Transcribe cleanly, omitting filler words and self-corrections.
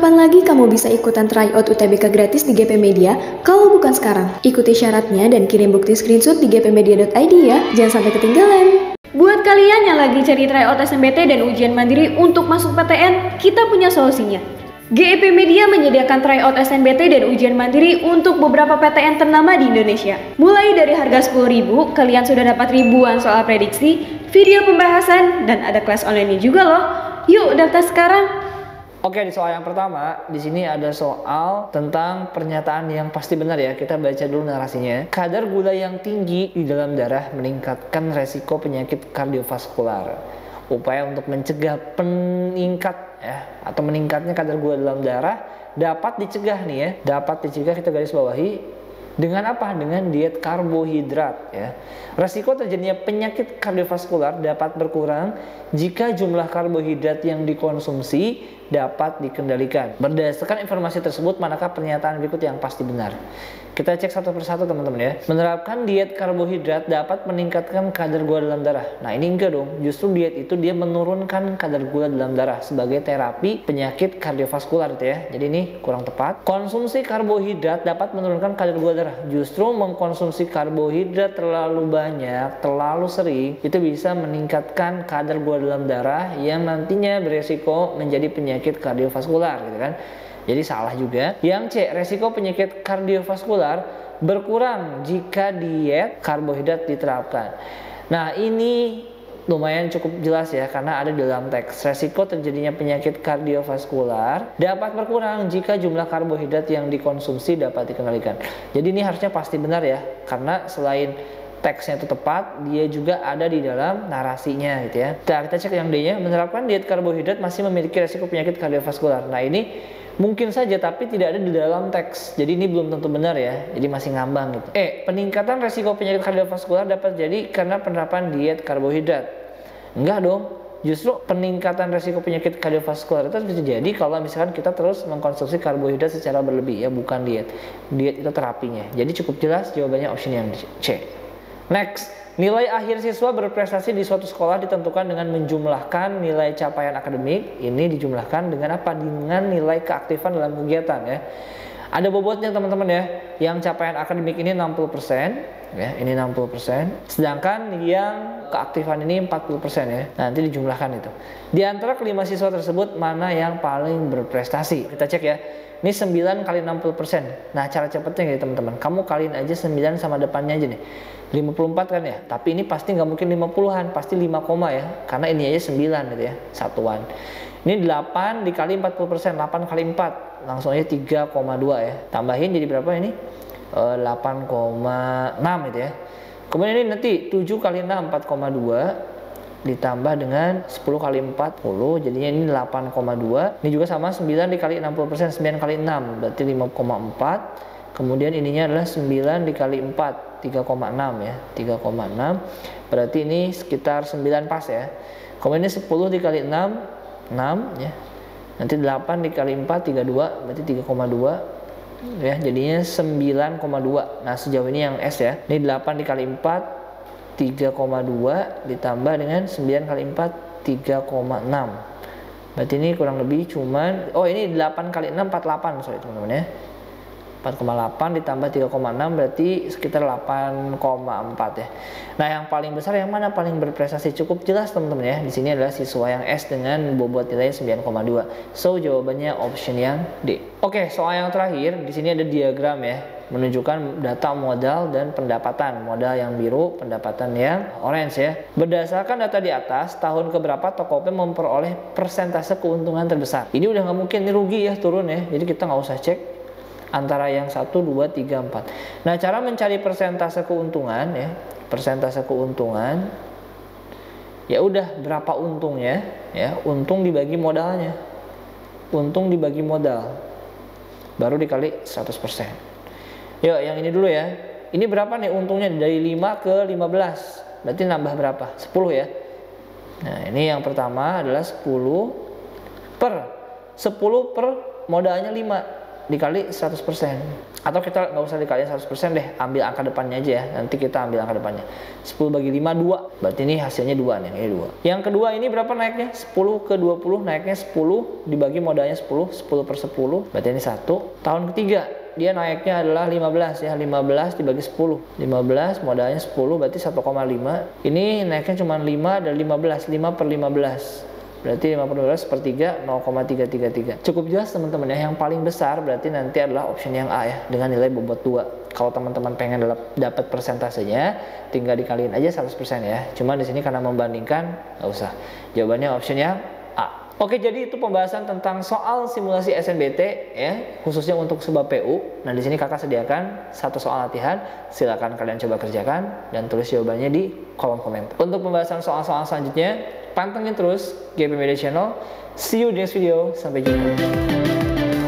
Kapan lagi kamu bisa ikutan tryout UTBK gratis di GP Media kalau bukan sekarang? Ikuti syaratnya dan kirim bukti screenshot di gpmedia.id ya, jangan sampai ketinggalan. Buat kalian yang lagi cari tryout SNMPT dan ujian mandiri untuk masuk PTN, kita punya solusinya. GEP Media menyediakan tryout SNMPT dan ujian mandiri untuk beberapa PTN ternama di Indonesia. Mulai dari harga 10.000, kalian sudah dapat ribuan soal prediksi, video pembahasan, dan ada kelas online juga loh. Yuk daftar sekarang. Oke, di soal yang pertama, di sini ada soal tentang pernyataan yang pasti benar ya. Kita baca dulu narasinya. Kadar gula yang tinggi di dalam darah meningkatkan resiko penyakit kardiovaskular. Upaya untuk mencegah meningkatnya kadar gula dalam darah dapat dicegah nih ya. Dapat dicegah, kita garis bawahi, dengan apa? Dengan diet karbohidrat ya. Resiko terjadinya penyakit kardiovaskular dapat berkurang jika jumlah karbohidrat yang dikonsumsi dapat dikendalikan. Berdasarkan informasi tersebut, manakah pernyataan berikut yang pasti benar? Kita cek satu persatu teman-teman ya. Menerapkan diet karbohidrat dapat meningkatkan kadar gula dalam darah. Nah ini enggak dong, justru diet itu dia menurunkan kadar gula dalam darah sebagai terapi penyakit kardiovaskular gitu ya. Jadi ini kurang tepat. Konsumsi karbohidrat dapat menurunkan kadar gula darah. Justru mengkonsumsi karbohidrat terlalu banyak, terlalu sering, itu bisa meningkatkan kadar gula dalam darah yang nantinya beresiko menjadi penyakit kardiovaskular gitu kan. Jadi salah juga. Yang C, resiko penyakit kardiovaskular berkurang jika diet karbohidrat diterapkan. Nah ini lumayan cukup jelas ya, karena ada di dalam teks. Resiko terjadinya penyakit kardiovaskular dapat berkurang jika jumlah karbohidrat yang dikonsumsi dapat dikendalikan. Jadi ini harusnya pasti benar ya, karena selain teksnya itu tepat, dia juga ada di dalam narasinya gitu ya. Nah, kita cek yang D-nya, menerapkan diet karbohidrat masih memiliki resiko penyakit kardiovaskular. Nah ini mungkin saja tapi tidak ada di dalam teks, jadi ini belum tentu benar ya, jadi masih ngambang gitu. Peningkatan resiko penyakit kardiovaskular dapat terjadi karena penerapan diet karbohidrat. Enggak dong, justru peningkatan resiko penyakit kardiovaskular itu bisa jadi kalau misalkan kita terus mengkonsumsi karbohidrat secara berlebih ya, bukan diet. Diet itu terapinya. Jadi cukup jelas jawabannya option yang C. Next, nilai akhir siswa berprestasi di suatu sekolah ditentukan dengan menjumlahkan nilai capaian akademik. Ini dijumlahkan dengan apa? Dengan nilai keaktifan dalam kegiatan ya. Ada bobotnya teman-teman ya. Yang capaian akademik ini 60% ya, ini 60%. Sedangkan yang keaktifan ini 40% ya. Nanti dijumlahkan itu. Di antara kelima siswa tersebut mana yang paling berprestasi? Kita cek ya. Ini 9 kali 60%. Nah cara cepatnya ya teman-teman, kamu kaliin aja 9 sama depannya aja nih, 54 kan ya. Tapi ini pasti nggak mungkin 50-an, pasti 5, ya. Karena ini aja 9 gitu ya, satuan. Ini 8 dikali 40%, 8 kali 4, langsung aja 3,2 ya. Tambahin jadi berapa ini? 8,6 gitu ya. Kemudian ini nanti 7 kali 6, 4,2. Ditambah dengan 10 kali 40, jadinya ini 8,2. Ini juga sama, 9 dikali 60%, 9 kali 6 berarti 5,4. Kemudian ininya adalah 9 dikali 4, 3,6 ya, 3,6. Berarti ini sekitar 9 pas ya. Kemudian ini 10 dikali 6, 6 ya. Nanti 8 dikali 4, 32, berarti 3,2 ya, jadinya 9,2. Nah sejauh ini yang S ya. Ini 8 dikali 4, 3,2 ditambah dengan 9 kali 4, 3,6. Berarti ini kurang lebih cuman, ini 8 kali 6, 48 sorry teman-teman ya. 4,8 ditambah 3,6 berarti sekitar 8,4 ya. Nah yang paling besar yang mana paling berprestasi? Cukup jelas teman-teman ya. Di sini adalah siswa yang S dengan bobot nilai 9,2. So jawabannya option yang D. Oke, soal yang terakhir di sini ada diagram ya, menunjukkan data modal dan pendapatan. Modal yang biru, pendapatan yang orange ya. Berdasarkan data di atas, tahun keberapa Tokopedia memperoleh persentase keuntungan terbesar? Ini udah nggak mungkin, ini rugi ya turun ya. Jadi kita nggak usah cek antara yang 1, 2, 3, 4. Nah cara mencari persentase keuntungan ya, persentase keuntungan ya udah berapa untungnya ya, untung dibagi modalnya, untung dibagi modal baru dikali 100%. Yuk yang ini dulu ya, ini berapa nih untungnya dari 5 ke 15, berarti nambah berapa? 10 ya. Nah ini yang pertama adalah 10 per modalnya 5, dikali 100%. Atau kita nggak usah dikali 100% deh, ambil angka depannya aja ya. Nanti kita ambil angka depannya. 10 bagi 5, 2. Berarti ini hasilnya 2 nih, ini 2. Yang kedua ini berapa naiknya? 10 ke 20 naiknya 10, dibagi modalnya 10, 10 per 10. Berarti ini 1. Tahun ketiga, dia naiknya adalah 15 ya, 15 dibagi 10. 15 modalnya 10, berarti 1,5. Ini naiknya cuma 5 dan 15, 5 per 15. Berarti 5 per 12 per 3, 0,333. Cukup jelas teman-teman ya, yang paling besar berarti nanti adalah option yang A ya, dengan nilai bobot 2. Kalau teman-teman pengen dapat persentasenya, tinggal dikaliin aja 100% ya. Cuman di sini karena membandingkan, nggak usah. Jawabannya option yang A. Oke, jadi itu pembahasan tentang soal simulasi SNBT ya, khususnya untuk sebab PU. Nah, di sini kakak sediakan satu soal latihan, silakan kalian coba kerjakan dan tulis jawabannya di kolom komentar. Untuk pembahasan soal-soal selanjutnya, pantengin terus GP Media Channel. See you di next video, sampai jumpa.